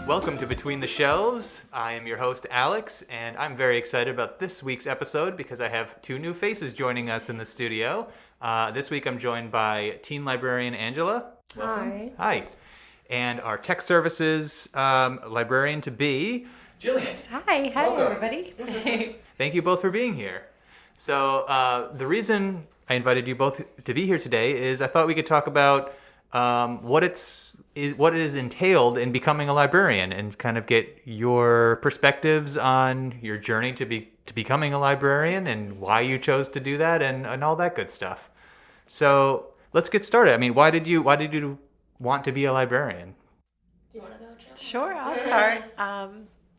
Welcome to Between the Shelves. I am your host, Alex, and I'm very excited about this week's episode because I have two new faces joining us in the studio. This week I'm joined by teen librarian Angela. Welcome. Hi. And our tech services librarian-to-be, Jillian. Hi Welcome. everybody. Thank you both for being here. So the reason I invited you both to be here today is I thought we could talk about what is entailed in becoming a librarian and kind of get your perspectives on your journey to becoming a librarian and why you chose to do that and all that good stuff. So let's get started. I mean, why did you want to be a librarian? Do you want to go, Jill? Sure, I'll start.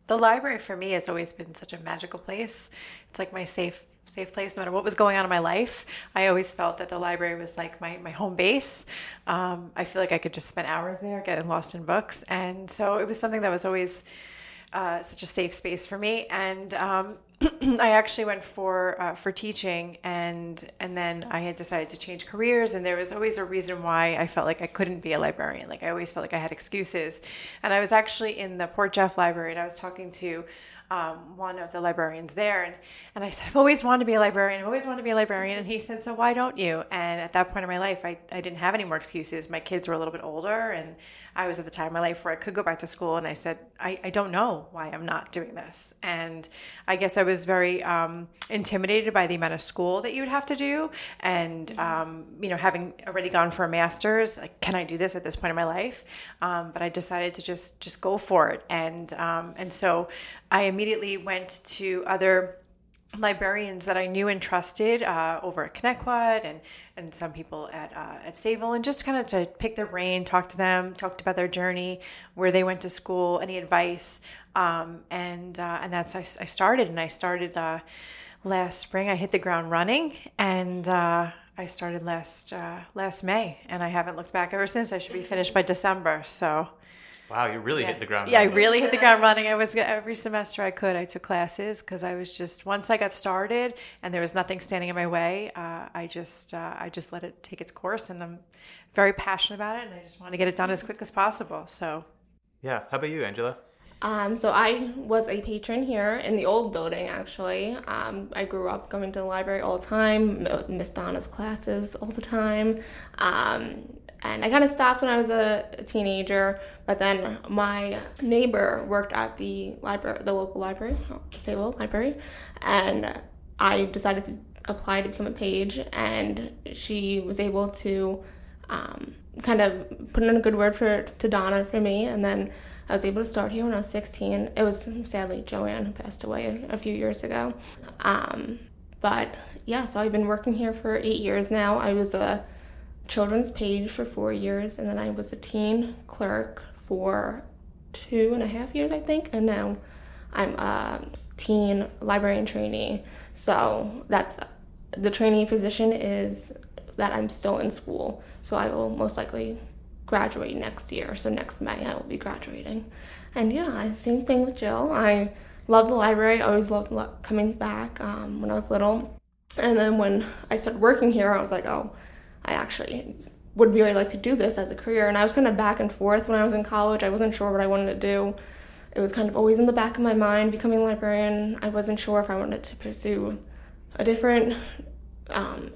The library for me has always been such a magical place. It's like my safe place. No matter what was going on in my life, I always felt that the library was like my home base. I feel like I could just spend hours there getting lost in books. And so it was something that was always such a safe space for me. And I actually went for teaching, and then I had decided to change careers, and there was always a reason why I felt like I couldn't be a librarian. Like I always felt like I had excuses. And I was actually in the Port Jeff Library, and I was talking to one of the librarians there, and I said, I've always wanted to be a librarian, and he said, so why don't you? And at that point in my life, I didn't have any more excuses. My kids were a little bit older, and I was at the time in my life where I could go back to school, and I said, I don't know why I'm not doing this. And I guess I was very intimidated by the amount of school that you would have to do, and having already gone for a master's, like, can I do this at this point in my life? But I decided to just go for it, and so I immediately went to other librarians that I knew and trusted over at Connecticut and some people at Sayville, and just kind of to pick their brain, talked about their journey, where they went to school, any advice, and that's I started last spring. I hit the ground running, and I started last May, and I haven't looked back ever since. I should be finished by December. So. Wow, you really hit the ground running. Yeah, I really hit the ground running. I was every semester I took classes because I was just, once I got started and there was nothing standing in my way, I just let it take its course, and I'm very passionate about it, and I just want to get it done as quick as possible. So, yeah. How about you, Angela? So I was a patron here in the old building, actually. I grew up going to the library all the time, Miss Donna's classes all the time. And I kind of stopped when I was a teenager, but then my neighbor worked at the local library, Sayville Library, and I decided to apply to become a page, and she was able to kind of put in a good word to Donna for me, and then I was able to start here when I was 16. It was sadly Joanne who passed away a few years ago. But yeah, so I've been working here for 8 years now. I was a children's page for 4 years, and then I was a teen clerk for 2.5 years, I think, and now I'm a teen librarian trainee. So that's the trainee position is that I'm still in school, so I will most likely graduate next year. So next May I will be graduating. And yeah, same thing with Jill. I love the library. I always loved coming back when I was little, and then when I started working here, I was like, oh, I actually would really like to do this as a career. And I was kind of back and forth when I was in college. I wasn't sure what I wanted to do. It was kind of always in the back of my mind, becoming a librarian. I wasn't sure if I wanted to pursue a different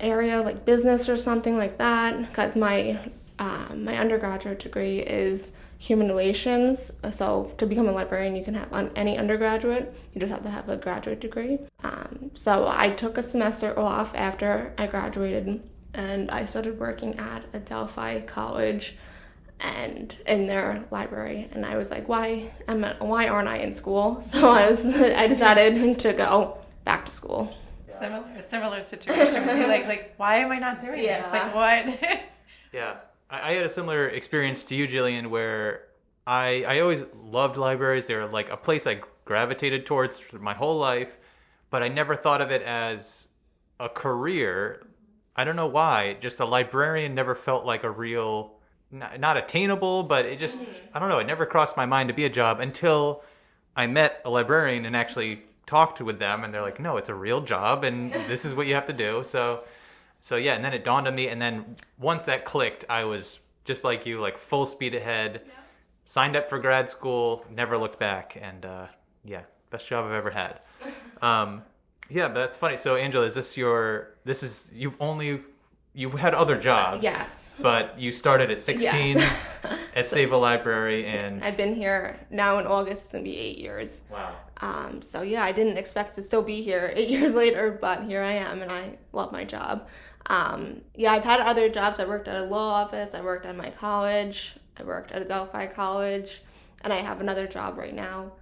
area, like business or something like that, because my undergraduate degree is human relations. So to become a librarian, you can have any undergraduate. You just have to have a graduate degree. So I took a semester off after I graduated, and I started working at Adelphi College and in their library. And I was like, why aren't I in school? So I decided to go back to school. Similar situation. like why am I not doing this? Like what? Yeah, I had a similar experience to you, Jillian, where I always loved libraries. They were like a place I gravitated towards my whole life, but I never thought of it as a career. I don't know why. Just a librarian never felt like a real, not attainable, but it just, I don't know, it never crossed my mind to be a job until I met a librarian and actually talked with them, and they're like, no, it's a real job, and this is what you have to do. So yeah, and then it dawned on me, and then once that clicked, I was just like you, like full speed ahead. signed up for grad school, never looked back, and yeah, best job I've ever had. Yeah, but that's funny. So Angela, you've had other jobs. Yes. But you started at 16 Yes. at Save a Library, and I've been here now in August. It's going to be 8 years. wow. So yeah, I didn't expect to still be here 8 years later, but here I am, and I love my job. Yeah, I've had other jobs. I worked at a law office. I worked at my college. I worked at a Delphi college, and I have another job right now.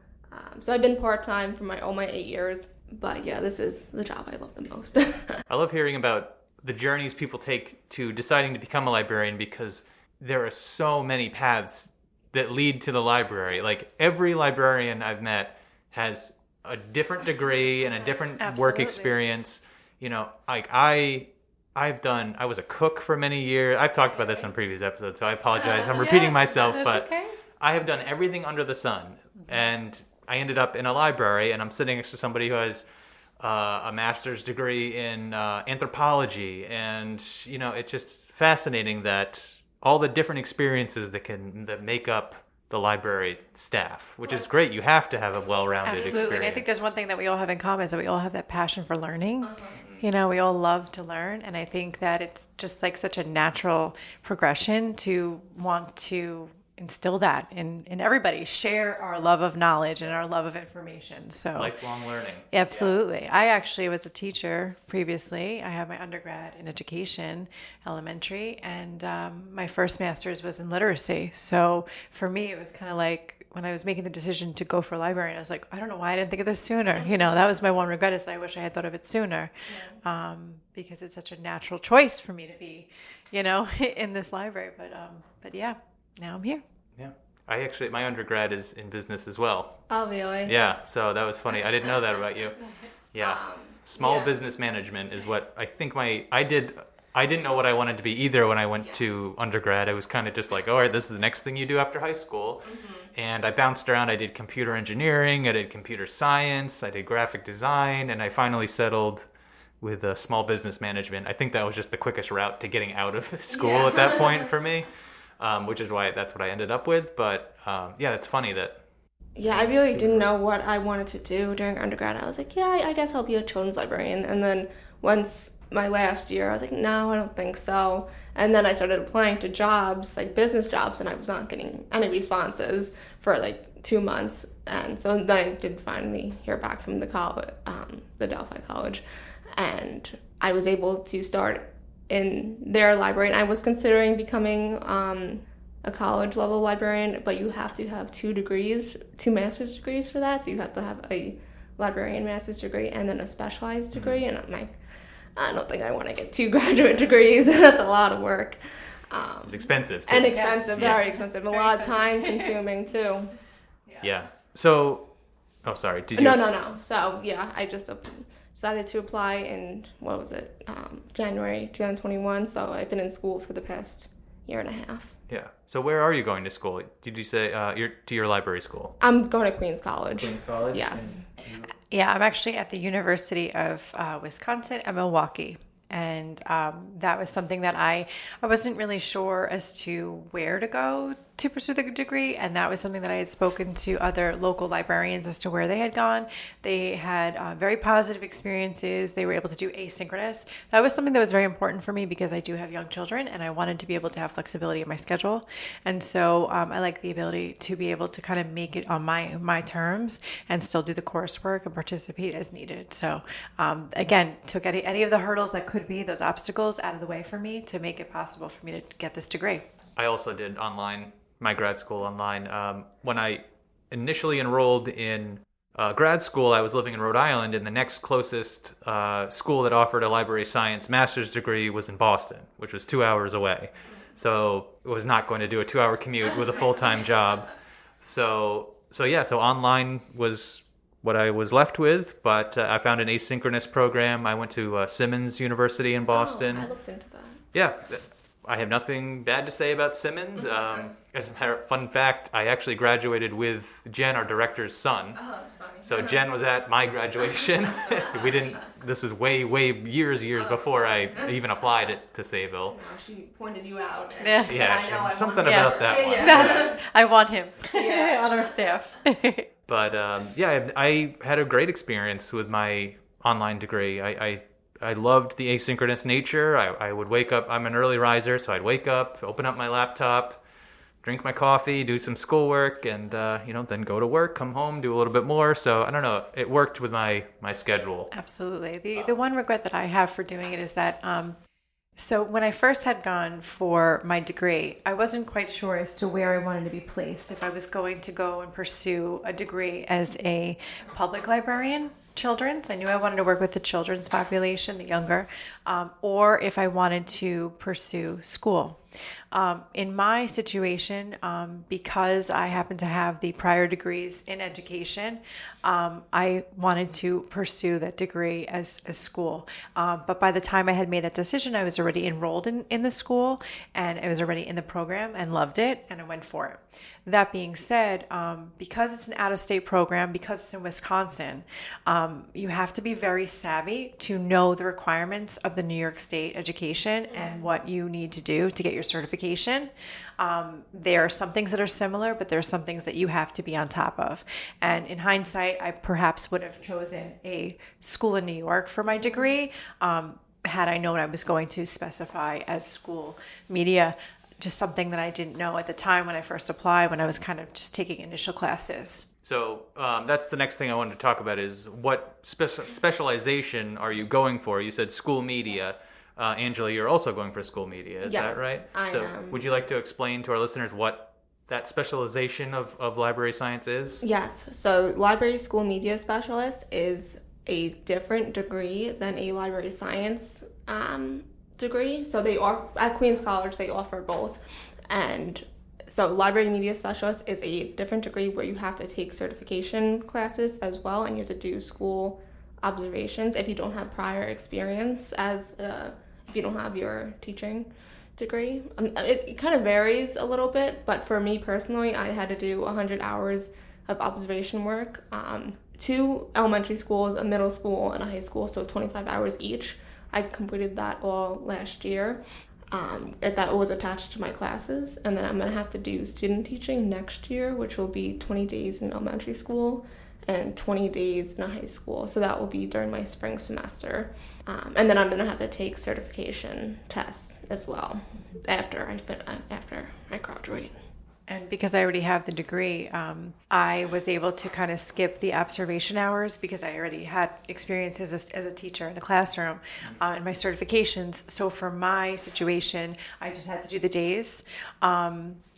So I've been part-time for all my 8 years. But yeah, this is the job I love the most. I love hearing about the journeys people take to deciding to become a librarian, because there are so many paths that lead to the library. Like, every librarian I've met has a different degree and a different work Absolutely. experience. You know, like I was a cook for many years. I've talked about this on previous episodes, so I apologize. I'm repeating myself, that's but okay. I have done everything under the sun. And I ended up in a library, and I'm sitting next to somebody who has a master's degree in anthropology. And, you know, it's just fascinating that all the different experiences that make up the library staff, which is great. You have to have a well-rounded Absolutely. experience. And I think there's one thing that we all have in common is that we all have that passion for learning. You know, we all love to learn. And I think that it's just like such a natural progression to want to instill that in everybody, share our love of knowledge and our love of information. So Lifelong learning. absolutely. I actually was a teacher previously. I have my undergrad in education, elementary, and my first master's was in literacy. So for me, it was kind of like when I was making the decision to go for a librarian, I was like, I don't know why I didn't think of this sooner. You know, that was my one regret, is that I wish I had thought of it sooner, because it's such a natural choice for me to be, you know, in this library. But yeah, now I'm here. Yeah. My undergrad is in business as well. Oh, really? Yeah, so that was funny. I didn't know that about you. Yeah. Small yeah. business management is what I think I didn't know what I wanted to be either when I went to undergrad. I was kind of just like, all right, this is the next thing you do after high school. Mm-hmm. And I bounced around. I did computer engineering, I did computer science, I did graphic design, and I finally settled with small business management. I think that was just the quickest route to getting out of school at that point for me. Which is why that's what I ended up with. But yeah, it's funny that. Yeah, I really didn't know what I wanted to do during undergrad. I was like, yeah, I guess I'll be a children's librarian. And then once my last year, I was like, no, I don't think so. And then I started applying to jobs, like business jobs, and I was not getting any responses for like 2 months. And so then I did finally hear back from the college, the Delphi College, and I was able to start in their library. And I was considering becoming a college level librarian, but you have to have 2 master's degrees for that. So you have to have a librarian master's degree and then a specialized degree. And I'm like, I don't think I want to get 2 graduate degrees. That's a lot of work. It's expensive too. And expensive, Yes. very expensive. A lot of time consuming too. Yeah. So, oh, sorry. Did you? No. So yeah, I just decided to apply in, January 2021. So I've been in school for the past year and a half. Yeah. So where are you going to school? Did you say you're to your library school? I'm going to Queens College. Queens College? Yes. Yeah, I'm actually at the University of Wisconsin at Milwaukee. And that was something that I wasn't really sure as to where to go to pursue the degree. And that was something that I had spoken to other local librarians as to where they had gone. They had very positive experiences. They were able to do asynchronous. That was something that was very important for me because I do have young children and I wanted to be able to have flexibility in my schedule. And so I like the ability to be able to kind of make it on my terms and still do the coursework and participate as needed. So again, took any of the hurdles that could be those obstacles out of the way for me to make it possible for me to get this degree. I also did my grad school online. When I initially enrolled in grad school, I was living in Rhode Island, and the next closest school that offered a library science master's degree was in Boston, which was 2 hours away. So I was not going to do a 2-hour commute with a full-time job. So online was what I was left with, but I found an asynchronous program. I went to Simmons University in Boston. Oh, I looked into that. Yeah, I have nothing bad to say about Simmons. As a matter of fun fact, I actually graduated with Jen, our director's son. Oh, that's funny. So Jen was at my graduation. This is way years before I even applied it to Sayville. No, she pointed you out. And Yeah. she said, I know I Something want about Yes. that one. Yeah. I want him Yeah. on our staff. But I had a great experience with my online degree. I loved the asynchronous nature. I would wake up. I'm an early riser, so I'd wake up, open up my laptop, drink my coffee, do some schoolwork, and then go to work, come home, do a little bit more. So I don't know. It worked with my schedule. Absolutely. The one regret that I have for doing it is that so when I first had gone for my degree, I wasn't quite sure as to where I wanted to be placed. If I was going to go and pursue a degree as a public librarian, children's. I knew I wanted to work with the children's population, the younger, or if I wanted to pursue school. In my situation, because I happen to have the prior degrees in education, I wanted to pursue that degree as school. But by the time I had made that decision, I was already enrolled in the school, and I was already in the program and loved it, and I went for it. That being said, because it's an out-of-state program, because it's in Wisconsin, you have to be very savvy to know the requirements of the New York State education and what you need to do to get your certification. There are some things that are similar, but there are some things that you have to be on top of. And in hindsight, I perhaps would have chosen a school in New York for my degree, had I known I was going to specify as school media. Just something that I didn't know at the time when I first applied, when I was kind of just taking initial classes. So that's the next thing I wanted to talk about is what specialization are you going for? You said school media. Angela, you're also going for school media. Is that right? I so am. Would you like to explain to our listeners what that specialization of library science is? Yes. So library school media specialist is a different degree than a library science degree. So they are at Queens College, they offer both. And so library media specialist is a different degree where you have to take certification classes as well, and you have to do school observations if you don't have prior experience if you don't have your teaching degree. It kind of varies a little bit, but for me personally, I had to do 100 hours of observation work, 2 elementary schools, a middle school, and a high school, so 25 hours each. I completed that all last year. That was attached to my classes, and then I'm going to have to do student teaching next year, which will be 20 days in elementary school and 20 days in a high school. So that will be during my spring semester. And then I'm going to have to take certification tests as well after I graduate. And because I already have the degree, I was able to kind of skip the observation hours because I already had experience as a teacher in the classroom and my certifications. So for my situation, I just had to do the days.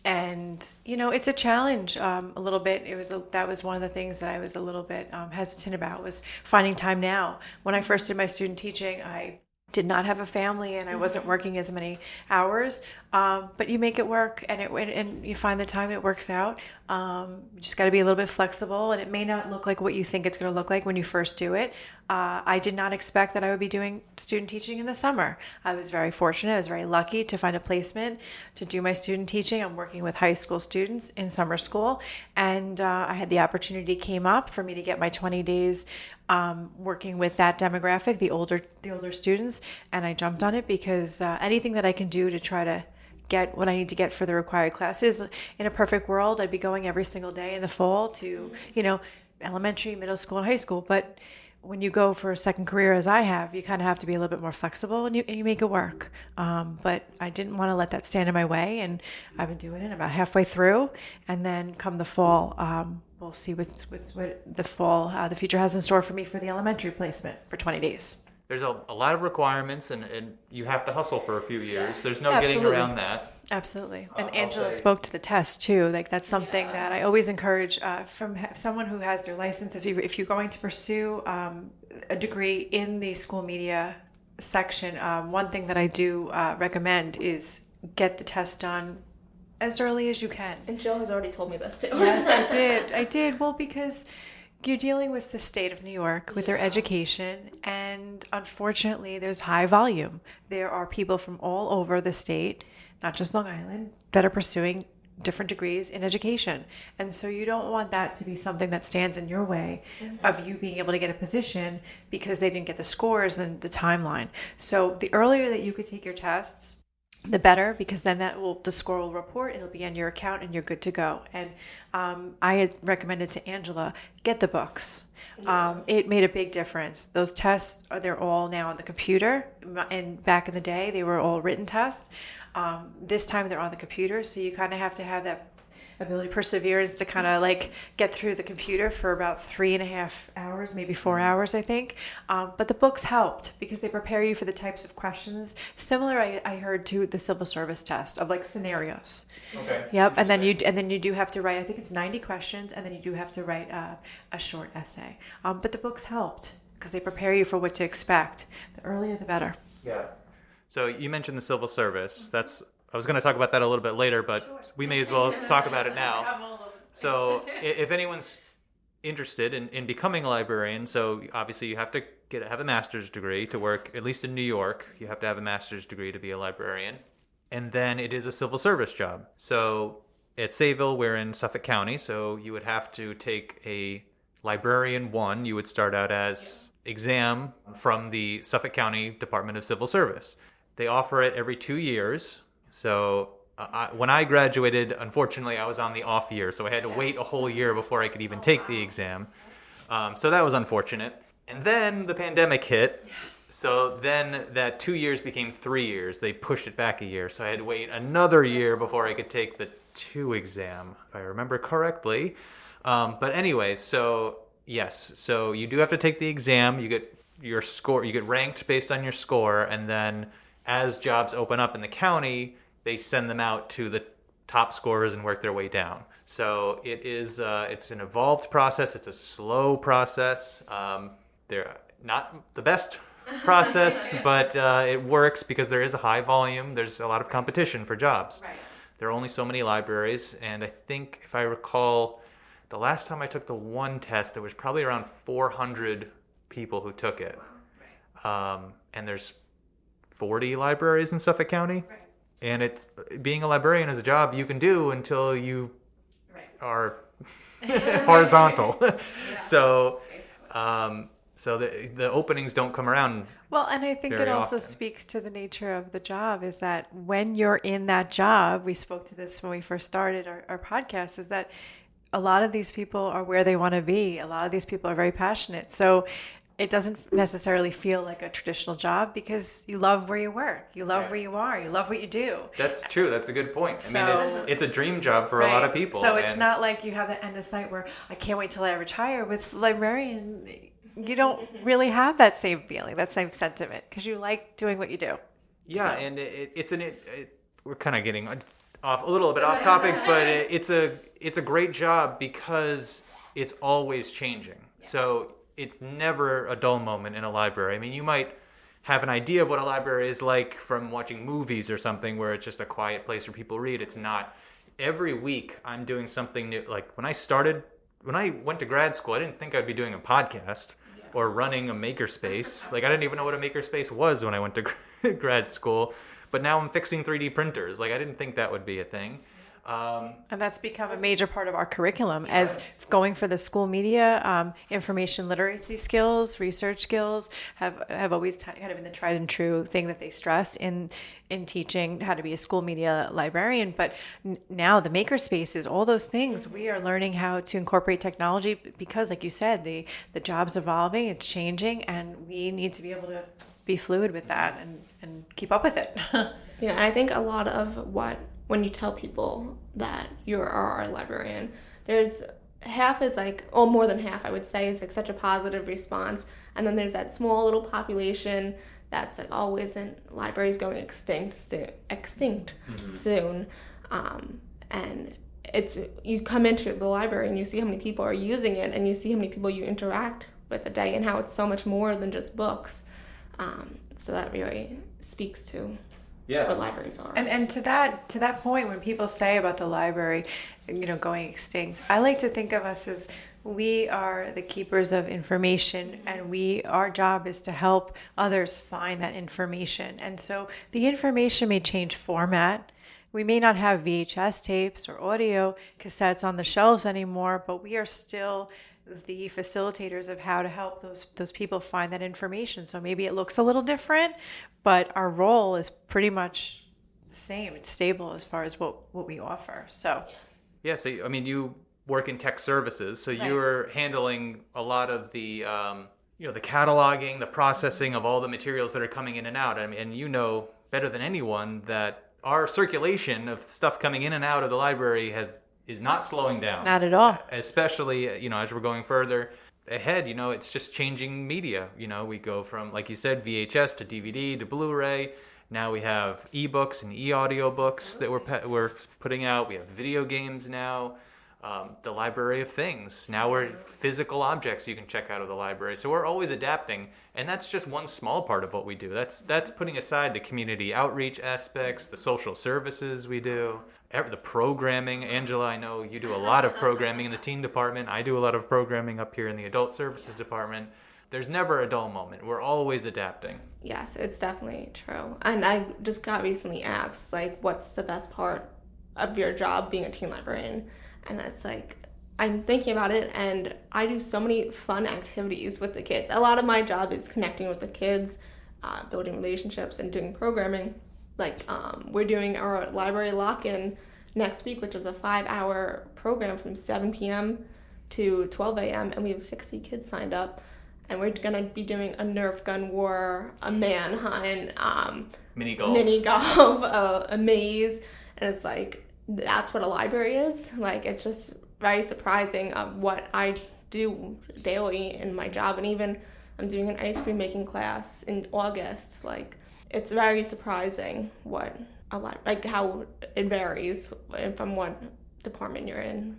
And, it's a challenge a little bit. That was one of the things that I was a little bit hesitant about, was finding time now. When I first did my student teaching, I did not have a family and I wasn't working as many hours, but you make it work and you find the time it works out. You just got to be a little bit flexible, and it may not look like what you think it's going to look like when you first do it. I did not expect that I would be doing student teaching in the summer. I was very fortunate. I was very lucky to find a placement to do my student teaching. I'm working with high school students in summer school, and I had the opportunity came up for me to get my 20 days working with that demographic, the older students, and I jumped on it because anything that I can do to try to get what I need to get for the required classes. In a perfect world, I'd be going every single day in the fall to, elementary, middle school, and high school. But when you go for a second career, as I have, you kind of have to be a little bit more flexible, and you make it work. But I didn't want to let that stand in my way, and I've been doing it about halfway through. And then come the fall, we'll see what the future has in store for me for the elementary placement for 20 days. There's a lot of requirements, and you have to hustle for a few years. There's no Absolutely. getting around that. Absolutely. And Angela spoke to the test too. Like, that's something that I always encourage from someone who has their license. If you're going to pursue a degree in the school media section, one thing that I do recommend is get the test done as early as you can. And Jill has already told me this too. Yes, I did. Well, because you're dealing with the state of New York, with their education, and unfortunately, there's high volume. There are people from all over the state, not just Long Island, that are pursuing different degrees in education. And so you don't want that to be something that stands in your way of you being able to get a position because they didn't get the scores and the timeline. So the earlier that you could take your tests, the better, because then the score will report, it'll be on your account and you're good to go. And I had recommended to Angela, get the books. It made a big difference. Those tests, they're all now on the computer. And back in the day, they were all written tests. This time they're on the computer, so you kind of have to have that ability, perseverance to kind of like get through the computer for about 3.5 hours, maybe 4 hours, I think. But the books helped because they prepare you for the types of questions similar, I heard, to the civil service test of like scenarios. Okay. Yep. And then you do have to write, I think it's 90 questions, and then you do have to write a short essay. But the books helped because they prepare you for what to expect. The earlier, the better. Yeah. So you mentioned the civil service. I was going to talk about that a little bit later, but we may as well talk about it now. So if anyone's interested in becoming a librarian, so obviously you have to have a master's degree to work, at least in New York. You have to have a master's degree to be a librarian. And then it is a civil service job. So at Sayville, we're in Suffolk County, so you would have to take a Librarian 1. You would start out as exam from the Suffolk County Department of Civil Service. They offer it every 2 years. So when I graduated, unfortunately, I was on the off year, so I had to wait a whole year before I could even take the exam. So that was unfortunate. And then the pandemic hit. So then that 2 years became 3 years. They pushed it back a year. So I had to wait another year before I could take the 2 exam, if I remember correctly. But anyway, so yes. So you do have to take the exam. You get your score. You get ranked based on your score. And then as jobs open up in the county, they send them out to the top scorers and work their way down. So it's an evolved process. It's a slow process. They're not the best process, but it works because there is a high volume. There's a lot of competition for jobs. Right. There are only so many libraries, and I think, if I recall, the last time I took the one test, there was probably around 400 people who took it. And there's 40 libraries in Suffolk County. Right. And it's being a librarian is a job you can do until you are horizontal. So the openings don't come around. Well, and I think it also speaks to the nature of the job is that when you're in that job, we spoke to this when we first started our podcast, is that a lot of these people are where they want to be. A lot of these people are very passionate. So it doesn't necessarily feel like a traditional job because you love where you work. You love where you are. You love what you do. That's true. That's a good point. I mean, it's a dream job for a lot of people. So it's not like you have that end of sight where I can't wait till I retire. With librarian, you don't really have that same feeling, that same sentiment, because you like doing what you do. Yeah, and we're kind of getting off a little bit off topic, but it's a great job because it's always changing. Yes. So it's never a dull moment in a library. I mean, you might have an idea of what a library is like from watching movies or something where it's just a quiet place where people read. It's not. Every week I'm doing something new. Like when I went to grad school, I didn't think I'd be doing a podcast or running a makerspace. Like I didn't even know what a makerspace was when I went to grad school. But now I'm fixing 3D printers. Like I didn't think that would be a thing. And that's become a major part of our curriculum as going for the school media, information literacy skills, research skills have always kind of been the tried and true thing that they stress in teaching how to be a school media librarian. But now the maker spaces, all those things, we are learning how to incorporate technology because, like you said, the job's evolving, it's changing, and we need to be able to be fluid with that and keep up with it. Yeah, and I think a lot of when you tell people that you are a librarian, there's half is like, more than half I would say, is like such a positive response. And then there's that small little population that's like, isn't libraries going extinct soon? And it's, you come into the library and you see how many people are using it and you see how many people you interact with a day and how it's so much more than just books. So that really speaks to what libraries are. And to that point, when people say about the library, going extinct, I like to think of us as we are the keepers of information, and our job is to help others find that information. And so the information may change format, We may not have VHS tapes or audio cassettes on the shelves anymore, but we are still the facilitators of how to help those people find that information. So maybe it looks a little different, but our role is pretty much the same. It's stable as far as what we offer. So yeah, so I mean, you work in tech services, so Right. you're handling a lot of the the cataloging, the processing of all the materials that are coming in and out. I mean, and you know better than anyone that our circulation of stuff coming in and out of the library is not slowing down. not at all. Especially, as we're going further ahead, it's just changing media. We go from, like you said, VHS to DVD to Blu-ray. Now we have ebooks and e-audiobooks that we're putting out. We have video games now. The library of things. Now we're physical objects you can check out of the library. So we're always adapting, and that's just one small part of what we do. That's putting aside the community outreach aspects, the social services we do, the programming. Angela, I know you do a lot of programming in the teen department. I do a lot of programming up here in the adult services department. There's never a dull moment. We're always adapting. Yes, it's definitely true. And I just got recently asked, what's the best part of your job being a teen librarian? And it's I'm thinking about it, and I do so many fun activities with the kids. A lot of my job is connecting with the kids, building relationships, and doing programming. We're doing our library lock-in next week, which is a 5-hour program from 7 p.m. to 12 a.m., and we have 60 kids signed up. And we're going to be doing a Nerf gun war, a manhunt, mini golf, a maze, and it's that's what a library is. It's just very surprising of what I do daily in my job. And even I'm doing an ice cream making class in August. It's very surprising what how it varies from what department you're in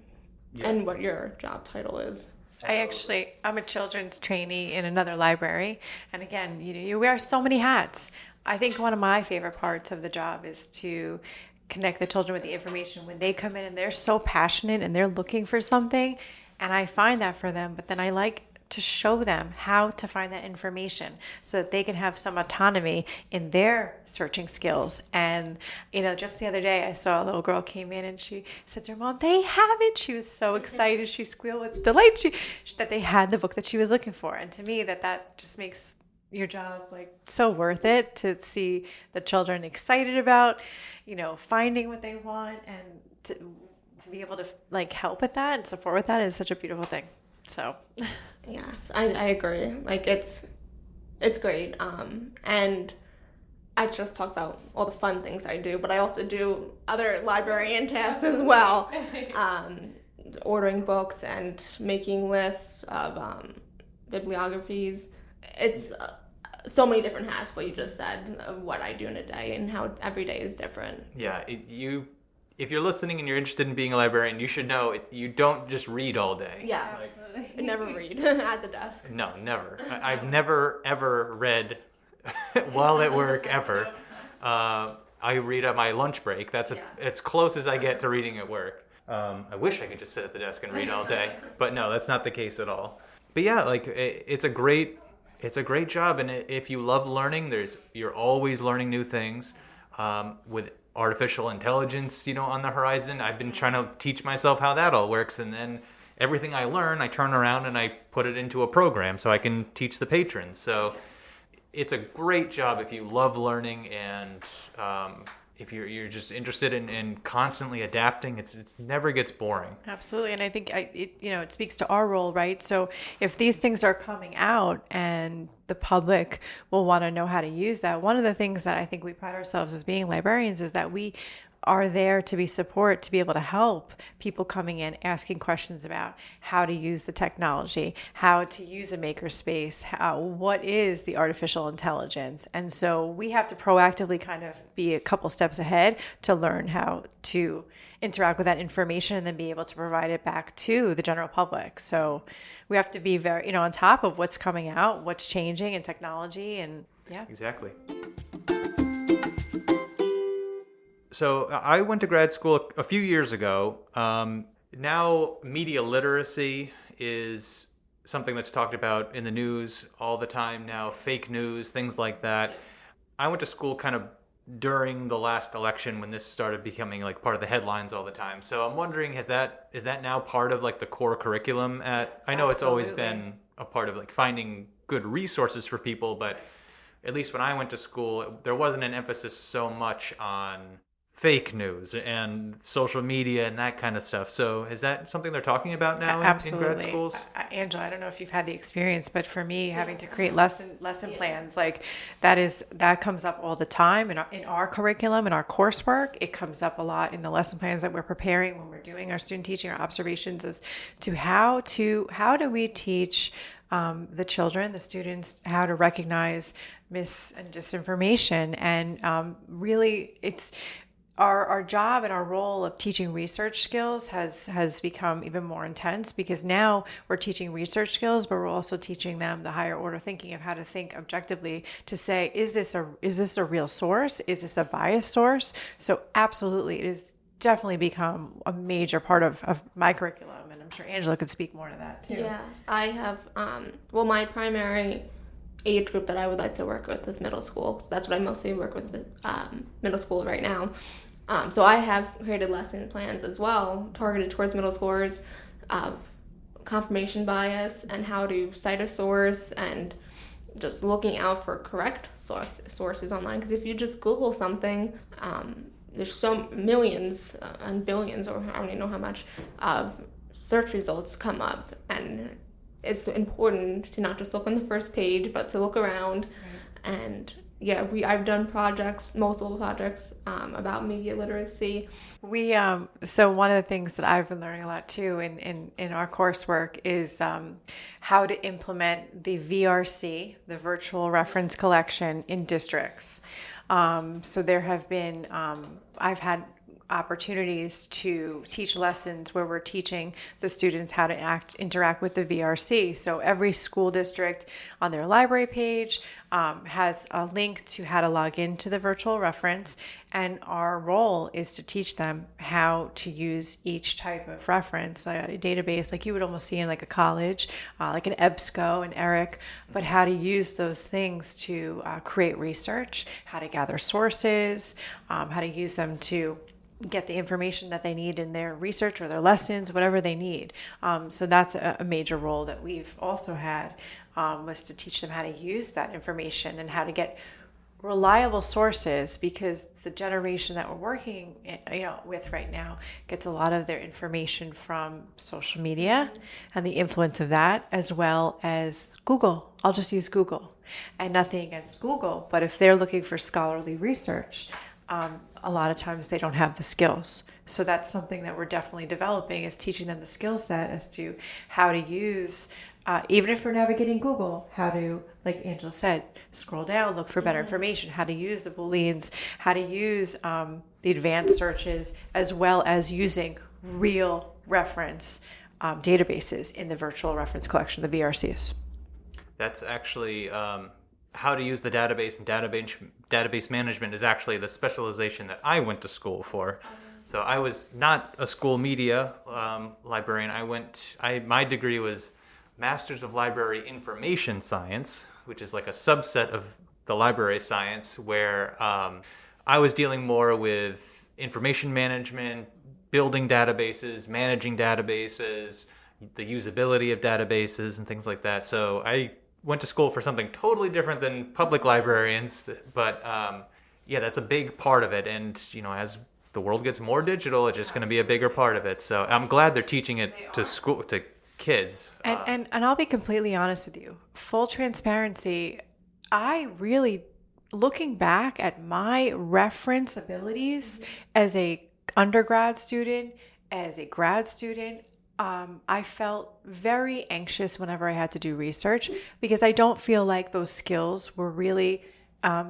and what your job title is. I'm a children's trainee in another library. And again, you wear so many hats. I think one of my favorite parts of the job is to connect the children with the information when they come in and they're so passionate and they're looking for something, and I find that for them, but then I like to show them how to find that information so that they can have some autonomy in their searching skills. And just the other day I saw a little girl came in and she said to her mom, "They have it." She was so excited. She squealed with delight that they had the book that she was looking for. And to me, that just makes your job so worth it, to see the children excited about finding what they want, and to be able to help with that and support with that is such a beautiful thing. So yes, I agree. It's great. And I just talked about all the fun things I do, but I also do other librarian tasks as well. Ordering books and making lists of bibliographies. It's so many different hats, what you just said, of what I do in a day and how every day is different. Yeah, if you're listening and you're interested in being a librarian, you should know you don't just read all day. Yes, I never read at the desk. No, never. I've never, ever read while at work, ever. I read at my lunch break. That's as close as I get to reading at work. I wish I could just sit at the desk and read all day, but no, that's not the case at all. But yeah, it's a great job, and if you love learning, you're always learning new things. With artificial intelligence, on the horizon, I've been trying to teach myself how that all works, and then everything I learn, I turn around and I put it into a program so I can teach the patrons. So it's a great job if you love learning, and if you're just interested in constantly adapting. It never gets boring. Absolutely. And I think it speaks to our role, right? So if these things are coming out and the public will want to know how to use that, one of the things that I think we pride ourselves as being librarians is that we are there to be support, to be able to help people coming in, asking questions about how to use the technology, how to use a makerspace, what is the artificial intelligence. And so we have to proactively kind of be a couple steps ahead to learn how to interact with that information and then be able to provide it back to the general public. So we have to be very, on top of what's coming out, what's changing in technology, and yeah. Exactly. So I went to grad school a few years ago. Now media literacy is something that's talked about in the news all the time now, fake news, things like that. I went to school kind of during the last election when this started becoming like part of the headlines all the time. So I'm wondering, is that now part of like the core curriculum at, I know it's always been a part of like finding good resources for people, but at least when I went to school, there wasn't an emphasis so much on fake news and social media and that kind of stuff. So is that something they're talking about now in grad schools? Angela, I don't know if you've had the experience, but for me, having to create lesson plans, like that comes up all the time in our curriculum, in our coursework. It comes up a lot in the lesson plans that we're preparing when we're doing our student teaching, our observations, as to how do we teach the children, the students, how to recognize mis and disinformation. And really, it's our job and our role of teaching research skills has become even more intense, because now we're teaching research skills, but we're also teaching them the higher order thinking of how to think objectively, to say, is this a real source? Is this a biased source? So absolutely, it has definitely become a major part of my curriculum, and I'm sure Angela could speak more to that too. Yes, I have, my primary age group that I would like to work with is middle school. So that's what I mostly work with, middle school right now. So I have created lesson plans as well, targeted towards middle schoolers, of confirmation bias and how to cite a source, and just looking out for correct sources online. Because if you just Google something, there's so millions and billions, or I don't even know how much, of search results come up, and it's important to not just look on the first page, but to look around. Right. And yeah, I've done multiple projects about media literacy. So one of the things that I've been learning a lot too in our coursework is how to implement the VRC, the Virtual Reference Collection, in districts. So there have been, I've had opportunities to teach lessons where we're teaching the students how to interact with the VRC. So every school district on their library page has a link to how to log into the virtual reference, and our role is to teach them how to use each type of reference, a database like you would almost see in like a college, like an EBSCO and ERIC, but how to use those things to create research, how to gather sources, how to use them to get the information that they need in their research or their lessons, whatever they need. So that's a major role that we've also had, was to teach them how to use that information and how to get reliable sources, because the generation that we're working with right now gets a lot of their information from social media and the influence of that, as well as Google. I'll just use Google, and nothing against Google, but if they're looking for scholarly research, a lot of times they don't have the skills. So that's something that we're definitely developing, is teaching them the skill set as to how to use, even if we're navigating Google, how to, like Angela said, scroll down, look for better information, how to use the Booleans, how to use the advanced searches, as well as using real reference databases in the virtual reference collection, the VRCs. That's actually... how to use the database and database management is actually the specialization that I went to school for. So I was not a school media librarian. My degree was Master's of Library Information Science, which is like a subset of the library science, where I was dealing more with information management, building databases, managing databases, the usability of databases and things like that. So I went to school for something totally different than public librarians, but that's a big part of it. And as the world gets more digital, it's just going to be a bigger part of it. So I'm glad they're teaching it to kids. And I'll be completely honest with you. Full transparency, I really, looking back at my reference abilities as a undergrad student, as a grad student, I felt very anxious whenever I had to do research, because I don't feel like those skills were really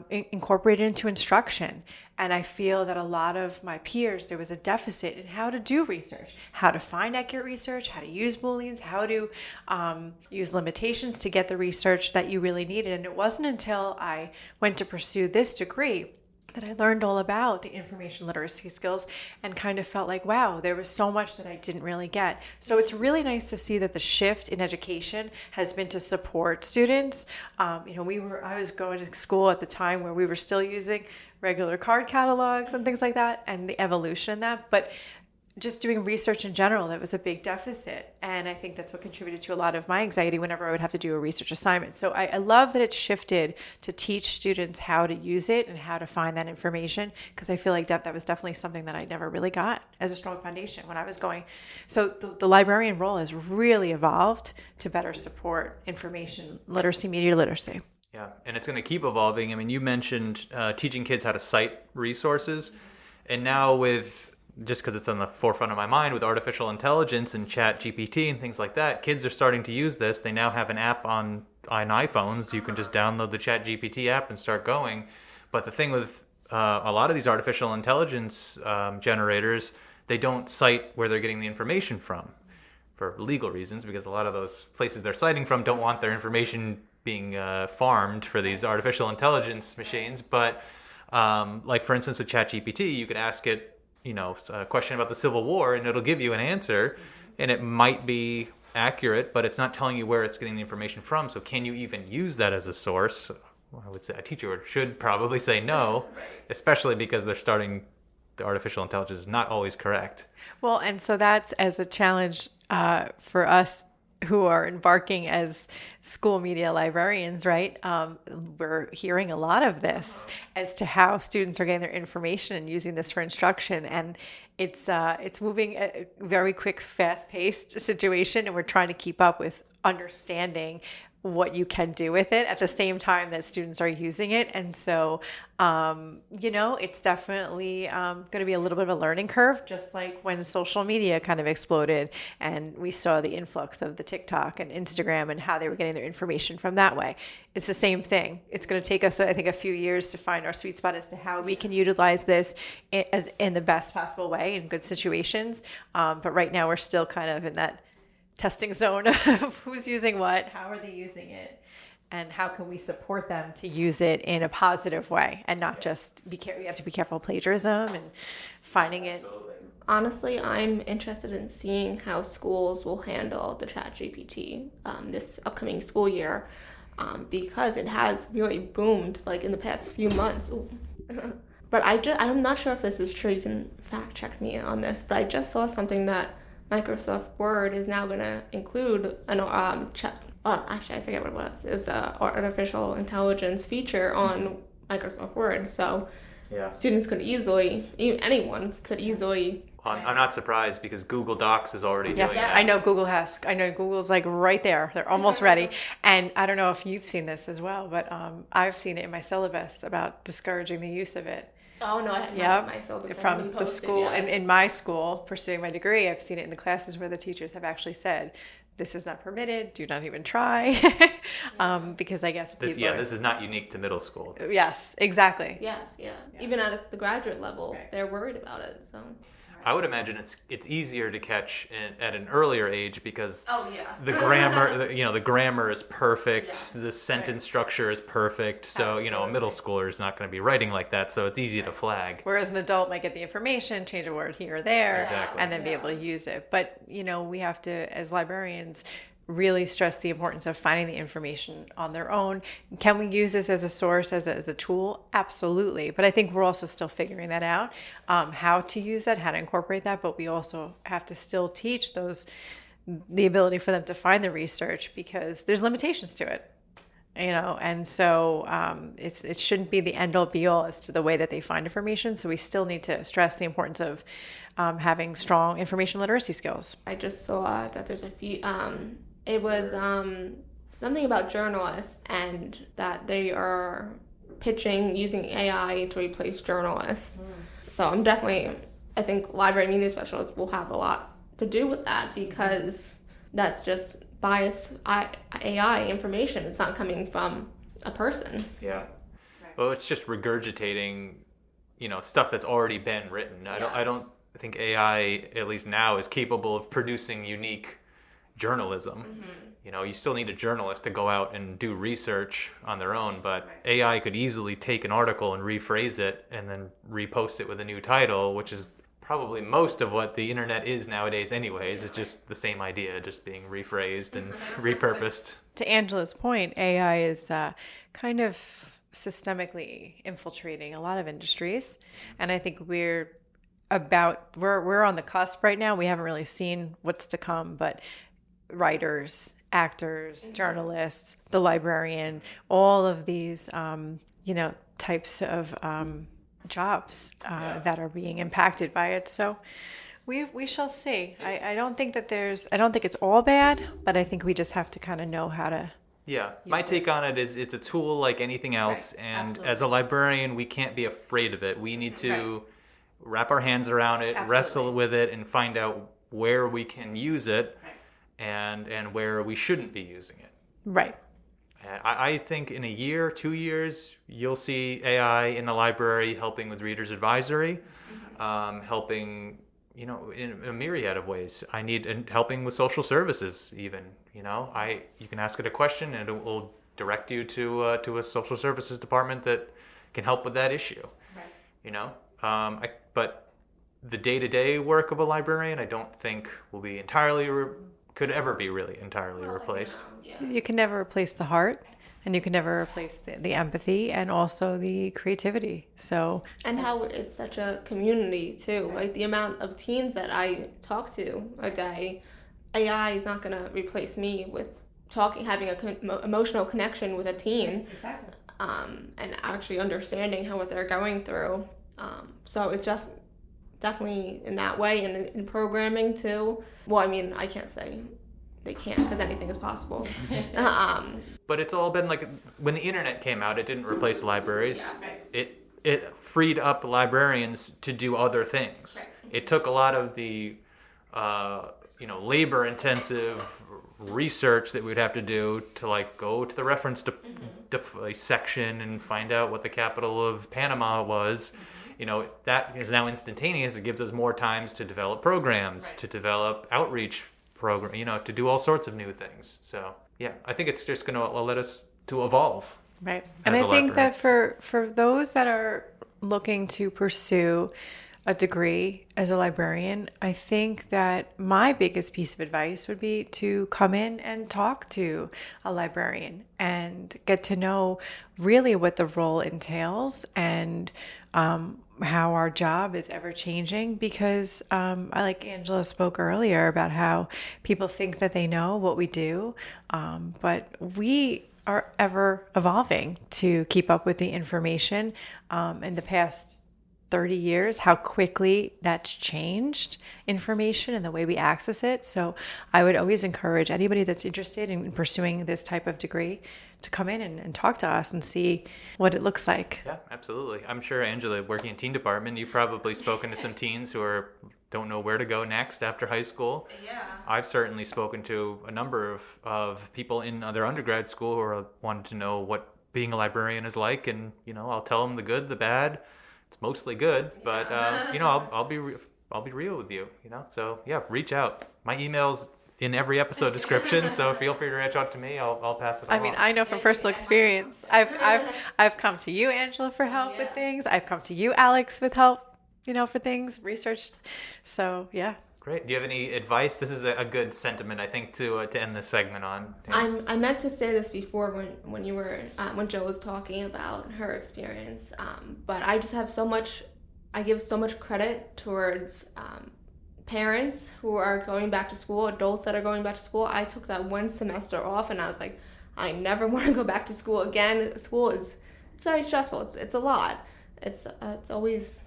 incorporated into instruction. And I feel that a lot of my peers, there was a deficit in how to do research, how to find accurate research, how to use Booleans, how to use limitations to get the research that you really needed. And it wasn't until I went to pursue this degree that I learned all about the information literacy skills and kind of felt like, wow, there was so much that I didn't really get. So it's really nice to see that the shift in education has been to support students. I was going to school at the time where we were still using regular card catalogs and things like that, and the evolution of that. But just doing research in general, that was a big deficit. And I think that's what contributed to a lot of my anxiety whenever I would have to do a research assignment. So I love that it's shifted to teach students how to use it and how to find that information, because I feel like that was definitely something that I never really got as a strong foundation when I was going. So the librarian role has really evolved to better support information literacy, media literacy. Yeah, and it's going to keep evolving. I mean, you mentioned teaching kids how to cite resources, and now just because it's on the forefront of my mind, with artificial intelligence and chat GPT and things like that, kids are starting to use this. They now have an app on iPhones. You can just download the chat GPT app and start going. But the thing with a lot of these artificial intelligence generators, they don't cite where they're getting the information from for legal reasons, because a lot of those places they're citing from don't want their information being farmed for these artificial intelligence machines. But like, for instance, with chat GPT, you could ask it, a question about the Civil War, and it'll give you an answer, and it might be accurate, but it's not telling you where it's getting the information from. So can you even use that as a source? I would say a teacher should probably say no, especially because the artificial intelligence is not always correct. Well, and so that's as a challenge for us who are embarking as school media librarians, right? We're hearing a lot of this as to how students are getting their information and using this for instruction. And it's moving at a very quick, fast-paced situation, and we're trying to keep up with understanding what you can do with it at the same time that students are using it. And so, it's definitely going to be a little bit of a learning curve, just like when social media kind of exploded and we saw the influx of the TikTok and Instagram and how they were getting their information from that way. It's the same thing. It's going to take us, I think, a few years to find our sweet spot as to how we can utilize this as in the best possible way in good situations. But right now we're still kind of in that testing zone of who's using what, how are they using it, and how can we support them to use it in a positive way and not just you have to be careful of plagiarism and finding it. Honestly, I'm interested in seeing how schools will handle the chat GPT this upcoming school year, because it has really boomed like in the past few months. But I'm not sure if this is true. You can fact check me on this, but I just saw something that Microsoft Word is now going to include an actually I forget what it was. It's an artificial intelligence feature on Microsoft Word. So students could anyone could easily. I'm not surprised, because Google Docs is already doing that. I know Google has. I know Google's like right there. They're almost ready. And I don't know if you've seen this as well, but I've seen it in my syllabus about discouraging the use of it. Oh, no, I have my syllabus from the school. And in my school, pursuing my degree, I've seen it in the classes where the teachers have actually said, this is not permitted, do not even try. Because I guess this is not unique to middle school. Yes, exactly. Yes, yeah. Even at the graduate level, they're worried about it, so... I would imagine it's easier to catch at an earlier age, because the grammar, the grammar is perfect, the sentence structure is perfect. So, a middle schooler is not going to be writing like that, so it's easy to flag. Whereas an adult might get the information, change a word here or there, exactly, and then be able to use it. But, we have to, as librarians, really stress the importance of finding the information on their own. Can we use this as a source, as a tool? Absolutely. But I think we're also still figuring that out, how to use that, how to incorporate that. But we also have to still teach the ability for them to find the research, because there's limitations to it. And so it shouldn't be the end all be all as to the way that they find information. So we still need to stress the importance of having strong information literacy skills. I just saw that there's a few, it was something about journalists, and that they are pitching using AI to replace journalists. So I think library media specialists will have a lot to do with that, because that's just biased AI information. It's not coming from a person. Yeah. Well, it's just regurgitating, stuff that's already been written. I don't think AI, at least now, is capable of producing unique journalism. You know, you still need a journalist to go out and do research on their own, but AI could easily take an article and rephrase it and then repost it with a new title, which is probably most of what the internet is nowadays anyways. It's just the same idea, just being rephrased and repurposed. To Angela's point, AI is kind of systemically infiltrating a lot of industries. And I think we're on the cusp right now. We haven't really seen what's to come, but writers, actors, journalists, the librarian, all of these, types of jobs that are being impacted by it. So we shall see. I don't think it's all bad, but I think we just have to kind of know how to. Yeah, my take on it is it's a tool like anything else, and absolutely. As a librarian, we can't be afraid of it. We need to wrap our hands around it, wrestle with it, and find out where we can use it and where we shouldn't be using it. Right. I think in a year, 2 years, you'll see AI in the library helping with readers advisory, helping, in a myriad of ways. Helping with social services even, you can ask it a question and it will direct you to a social services department that can help with that issue. Right. But the day-to-day work of a librarian, I don't think will be could ever be really entirely replaced. You can never replace the heart, and you can never replace the empathy and also the creativity. And how it's such a community too. Like the amount of teens that I talk to a day, AI is not going to replace me with having a emotional connection with a teen. Exactly. And actually understanding what they're going through. So it's definitely in that way, and in programming too. Well, I mean, I can't say they can't because anything is possible. But it's all been like when the internet came out, it didn't replace libraries. Yeah. It freed up librarians to do other things. Right. It took a lot of the labor-intensive research that we'd have to do to go to the reference section and find out what the capital of Panama was. That is now instantaneous. It gives us more times to develop programs, to develop outreach program, to do all sorts of new things. So, yeah, I think it's just going to let us to evolve. Right. And I think that for those that are looking to pursue a degree as a librarian, I think that my biggest piece of advice would be to come in and talk to a librarian and get to know really what the role entails and how our job is ever changing, because like Angela spoke earlier about how people think that they know what we do, but we are ever evolving to keep up with the information. In the past 30 years, how quickly that's changed information and the way we access it. So I would always encourage anybody that's interested in pursuing this type of degree to come in and talk to us and see what it looks like. Yeah, absolutely. I'm sure, Angela, working in teen department, you've probably spoken to some teens who don't know where to go next after high school. Yeah. I've certainly spoken to a number of people in their undergrad school who wanted to know what being a librarian is like, and I'll tell them the good, the bad. It's mostly good, but I'll be real with you. So yeah, reach out. My email's in every episode description, so feel free to reach out to me. I'll pass it along. I mean, I know from personal experience. I've come to you, Angela, for help with things. I've come to you, Alex, with help, for things researched. So yeah. Great. Do you have any advice? This is a good sentiment, I think, to end this segment on. Yeah. I meant to say this before when you were when Jill was talking about her experience, but I just have I give so much credit towards parents who are going back to school, adults that are going back to school. I took that one semester off, and I was like, I never want to go back to school again. School it's very stressful. It's a lot. It's always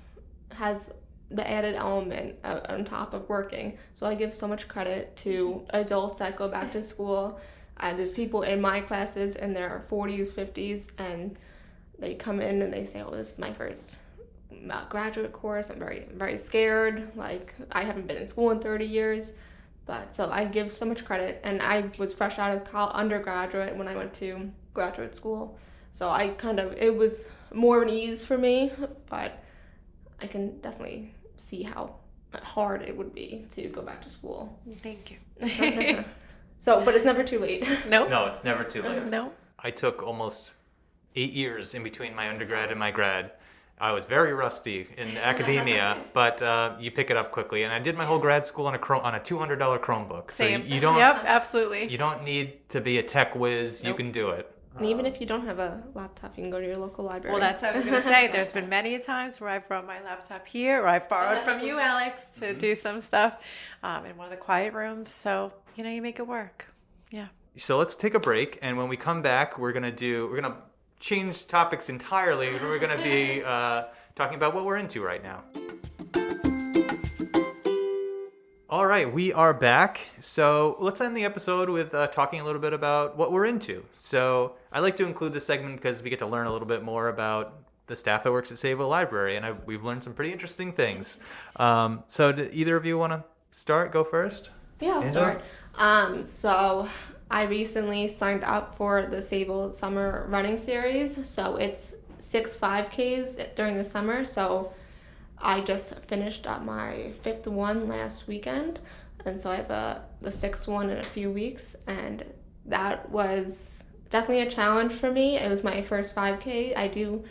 has the added element on top of working. So I give so much credit to adults that go back to school. There's people in my classes in their 40s, 50s, and they come in and they say, oh, this is my first graduate course. I'm very, very scared. I haven't been in school in 30 years. But so I give so much credit. And I was fresh out of undergraduate when I went to graduate school. So it was more of an ease for me, but I can definitely see how hard it would be to go back to school. Thank you. So, but it's never too late. Nope. No, it's never too late. No. I took almost 8 years in between my undergrad and my grad. I was very rusty in academia, but you pick it up quickly. And I did my whole grad school on a $200 Chromebook. So Same. you don't. Yep, absolutely. You don't need to be a tech whiz. You can do it. And even if you don't have a laptop, you can go to your local library. Well, that's what I was going to say. There's been many times where I've brought my laptop here, or I've borrowed from you, Alex, to do some stuff in one of the quiet rooms. So, you make it work. Yeah. So let's take a break, and when we come back, we're gonna change topics entirely. We're gonna be talking about what we're into right now. All right, we are back. So let's end the episode with talking a little bit about what we're into. So I like to include this segment because we get to learn a little bit more about the staff that works at Sayville Library, and we've learned some pretty interesting things. So do either of you want to start? Go first? Yeah, I'll start. So I recently signed up for the Sayville Summer Running Series. So it's 6 5Ks during the summer. So I just finished up my 5th one last weekend, and so I have the 6th one in a few weeks, and that was definitely a challenge for me. It was my first 5K. I do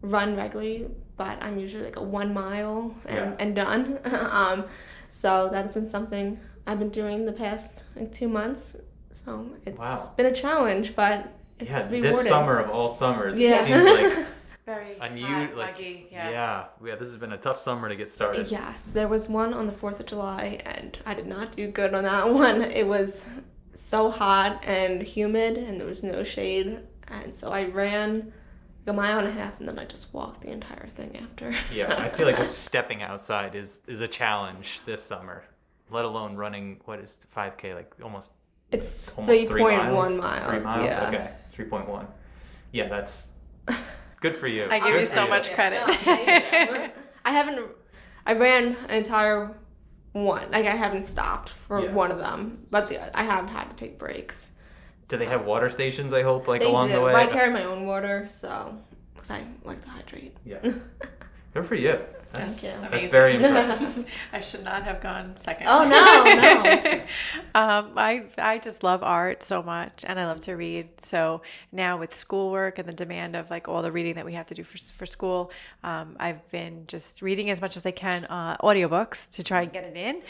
run regularly, but I'm usually like a 1 mile and done. So that has been something I've been doing the past 2 months. So it's been a challenge, but it's rewarding. This summer of all summers, Yeah. it seems like Very unusual. muggy. This has been a tough summer to get started. Yes, there was one on the 4th of July, and I did not do good on that one. It was so hot and humid, and there was no shade, and so I ran a mile and a half, and then I just walked the entire thing after. Yeah, I feel like just stepping outside is a challenge this summer, let alone running, what is 5K, like almost It's 3 3.1 miles. 3 miles. miles? Yeah. Okay, 3.1. Yeah, that's good for you. I give you so much credit. I ran an entire one. Like, I haven't stopped for one of them, but I have had to take breaks. Do they have water stations, I hope, They along do. the way? But I carry my own water, so, because I like to hydrate. Yeah. Good for you. Thank you. That's Amazing. very impressive. I should not have gone second. Oh, no. I just love art so much, and I love to read. So now with schoolwork and the demand of like all the reading that we have to do for school, I've been just reading as much as I can audiobooks to try and get it in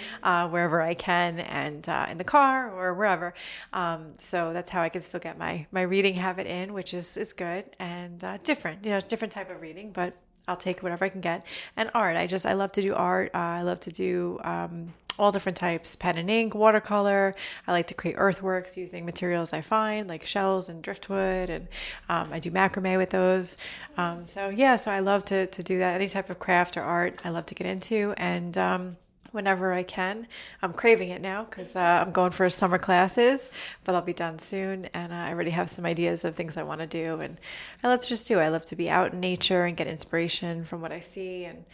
wherever I can, and in the car or wherever. So that's how I can still get my reading habit in, which is good and different. It's a different type of reading, but I'll take whatever I can get. And art, I love to do art. I love to do all different types, pen and ink, watercolor. I like to create earthworks using materials I find, like shells and driftwood, and I do macrame with those. So I love to do that. Any type of craft or art I love to get into, and whenever I can. I'm craving it now because I'm going for summer classes, but I'll be done soon, and I already have some ideas of things I want to do, and I love to just do it. I love to be out in nature and get inspiration from what I see, and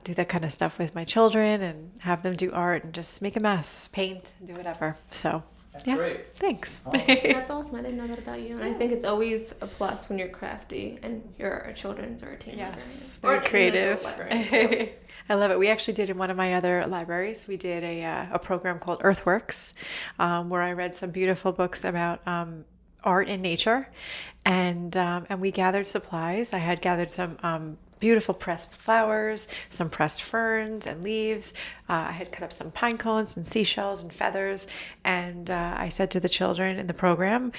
do that kind of stuff with my children and have them do art and just make a mess, paint, do whatever. So That's great. Thanks. That's awesome. I didn't know that about you. And I think it's always a plus when you're crafty and you're a children's or a teen Yes, librarian. very creative. Librarian, I love it. We actually did in one of my other libraries. We did a program called Earthworks, where I read some beautiful books about art and nature, and we gathered supplies. I had gathered some beautiful pressed flowers, some pressed ferns and leaves. I had cut up some pine cones and seashells and feathers, and I said to the children in the program,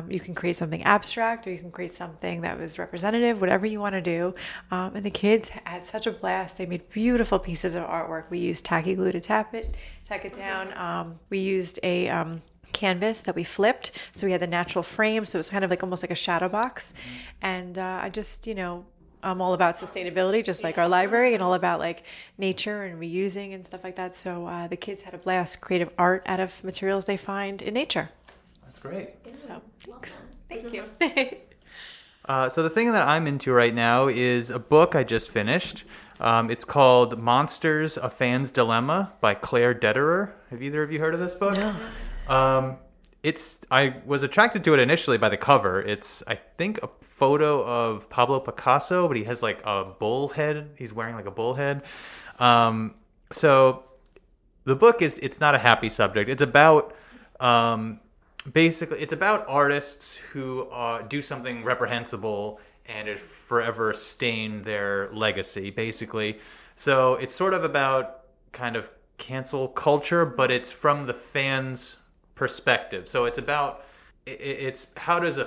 you can create something abstract or you can create something that was representative, whatever you want to do. And the kids had such a blast. They made beautiful pieces of artwork. We used tacky glue to tack it down. We used a canvas that we flipped, so we had the natural frame, so it was kind of like almost like a shadow box. And I just, I'm all about sustainability, just like our library, and all about like nature and reusing and stuff like that. So the kids had a blast, creative art out of materials they find in nature. That's great. So thanks. Thank you. So the thing that I'm into right now is a book I just finished. It's called Monsters, A Fan's Dilemma by Claire Dederer. Have either of you heard of this book? No. I was attracted to it initially by the cover. It's, I think, a photo of Pablo Picasso, but he has like a bull head. He's wearing like a bull head. So the book it's not a happy subject. It's about Basically, it's about artists who do something reprehensible and it forever stain their legacy, basically. So it's sort of about kind of cancel culture, but it's from the fans' perspective. So it's about it's how does a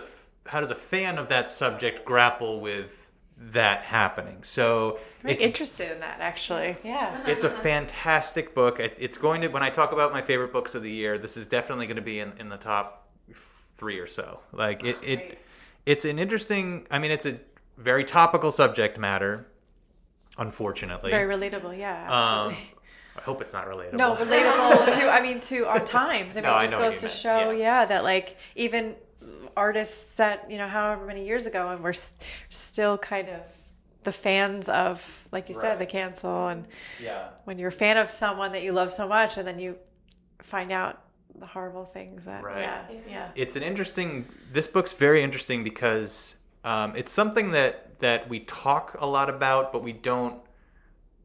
fan of that subject grapple with that happening. So Very interested in that, actually. Yeah. it's a fantastic book. It's going to, when I talk about my favorite books of the year, this is definitely going to be in the top 3 or so. Like it's an interesting, I mean, it's a very topical subject matter, unfortunately. Very relatable, yeah. Absolutely. I hope it's not relatable. No, relatable to our times. I mean, No, it I just know what goes you to meant. show, Yeah. that like even artists that, however many years ago, and we're still kind of the fans of, like you said, Right. the cancel. And Yeah. when you're a fan of someone that you love so much, and then you find out the horrible things that, Right. yeah. This book's very interesting because it's something that we talk a lot about, but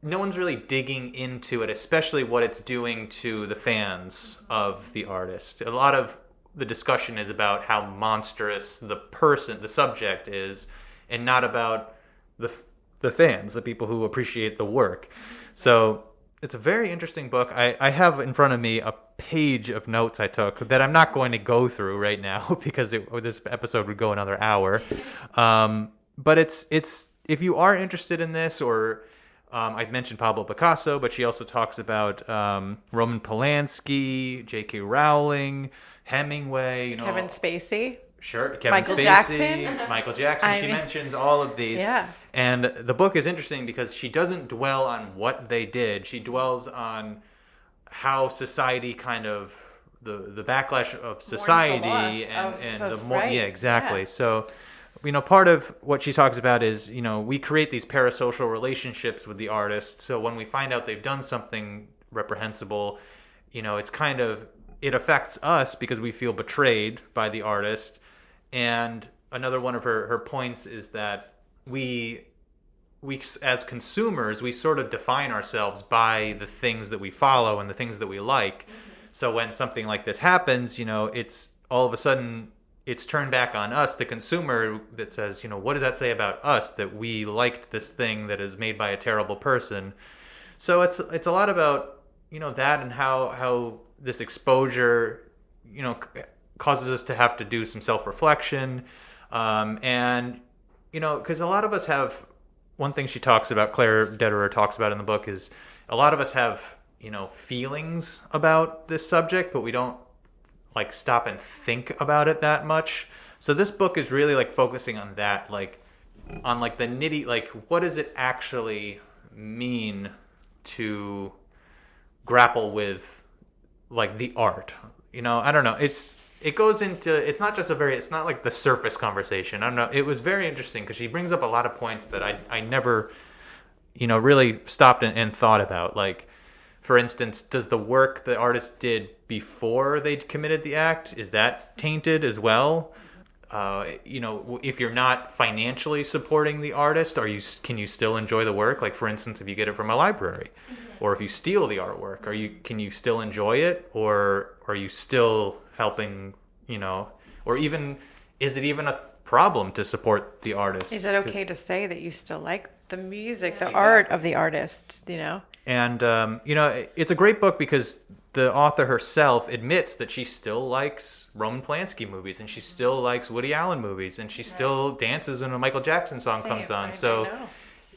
no one's really digging into it, especially what it's doing to the fans of the artist. A lot of the discussion is about how monstrous the subject is, and not about the fans, the people who appreciate the work. So it's a very interesting book. I have in front of me a page of notes I took that I'm not going to go through right now because this episode would go another hour. But it's if you are interested in this, or I've mentioned Pablo Picasso, but she also talks about Roman Polanski, J.K. Rowling, Hemingway, Kevin Spacey. Sure, Kevin Michael Spacey, Jackson. Michael Jackson. She mentions all of these. Yeah. And the book is interesting because she doesn't dwell on what they did. She dwells on how society kind of the backlash of society right. yeah, exactly. Yeah. So, part of what she talks about is, we create these parasocial relationships with the artist. So when we find out they've done something reprehensible, it's kind of, it affects us because we feel betrayed by the artist. And another one of her points is that we as consumers, we sort of define ourselves by the things that we follow and the things that we like. So when something like this happens, it's all of a sudden it's turned back on us, the consumer, that says, what does that say about us that we liked this thing that is made by a terrible person? So it's a lot about, that, and how this exposure, causes us to have to do some self-reflection. And, because a lot of us have, one thing she talks about, Claire Dederer talks about in the book, is a lot of us have, feelings about this subject, but we don't stop and think about it that much. So this book is really focusing on that, on the nitty, what does it actually mean to grapple with the art? I don't know. It goes into, it's not the surface conversation. I don't know. It was very interesting because she brings up a lot of points that I never, really stopped and thought about. For instance, does the work the artist did before they committed the act, is that tainted as well? If you're not financially supporting the artist, can you still enjoy the work? For instance, if you get it from a library, or if you steal the artwork, can you still enjoy it, or are you still helping? Or even, is it even a problem to support the artist? Is it okay to say that you still like the music, the art of the artist? And it's a great book because the author herself admits that she still likes Roman Polanski movies, and she still likes Woody Allen movies, and she still dances when a Michael Jackson song comes on. So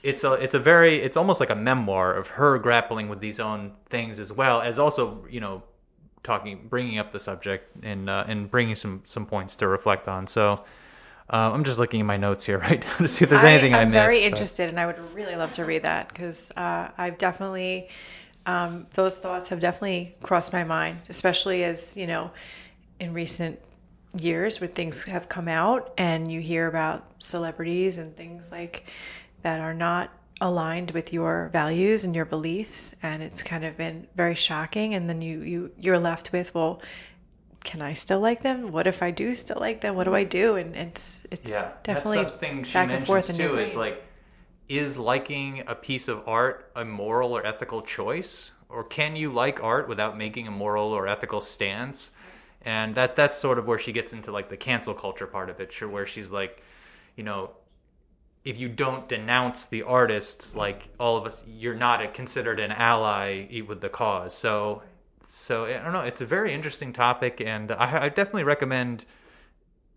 it's almost like a memoir of her grappling with these own things, as well as also bringing up the subject and bringing some points to reflect on. So I'm just looking at my notes here right now to see if there's anything I missed. I'm very interested, and I would really love to read that because I've definitely. Those thoughts have definitely crossed my mind, especially as, in recent years where things have come out and you hear about celebrities and things that are not aligned with your values and your beliefs. And it's kind of been very shocking. And then you're left with, well, can I still like them? What if I do still like them? What do I do? And it's definitely that's something she back and forth mentions too, is is liking a piece of art a moral or ethical choice? Or can you like art without making a moral or ethical stance? And that's sort of where she gets into like the cancel culture part of it, where she's like, you know, if you don't denounce the artists, like all of us, you're not considered an ally with the cause. So I don't know. It's a very interesting topic, and I definitely recommend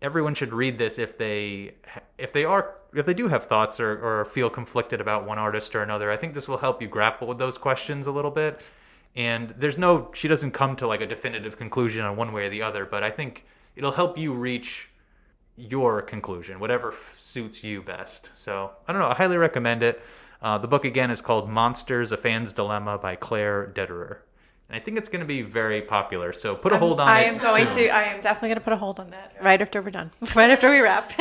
everyone should read this if they do have thoughts or feel conflicted about one artist or another. I think this will help you grapple with those questions a little bit. And she doesn't come to like a definitive conclusion on one way or the other, but I think it'll help you reach your conclusion, whatever suits you best. So I don't know. I highly recommend it. The book again is called Monsters: A Fan's Dilemma by Claire Dederer. And I think it's going to be very popular. So put a hold on it. I am definitely going to put a hold on that right after we're done. Right after we wrap.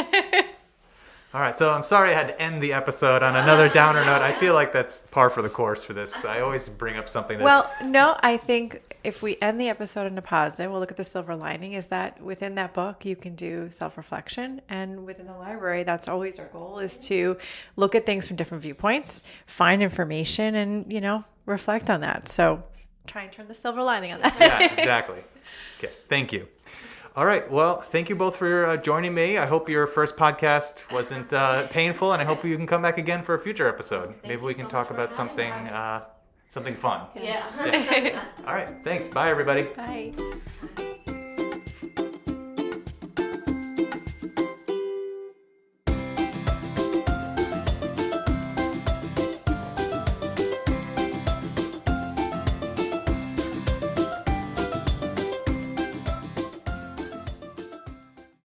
All right. So I'm sorry I had to end the episode on another downer note. I feel like that's par for the course for this. I always bring up something that... Well, no, I think if we end the episode on a positive, we'll look at the silver lining, is that within that book, you can do self-reflection. And within the library, that's always our goal, is to look at things from different viewpoints, find information, and, you know, reflect on that. So... try and turn the silver lining on that. Yeah, exactly. Yes, thank you. All right, well, thank you both for joining me. I hope your first podcast wasn't painful, and I hope you can come back again for a future episode. Maybe we can talk about something fun. Yeah. All right, thanks. Bye, everybody. Bye.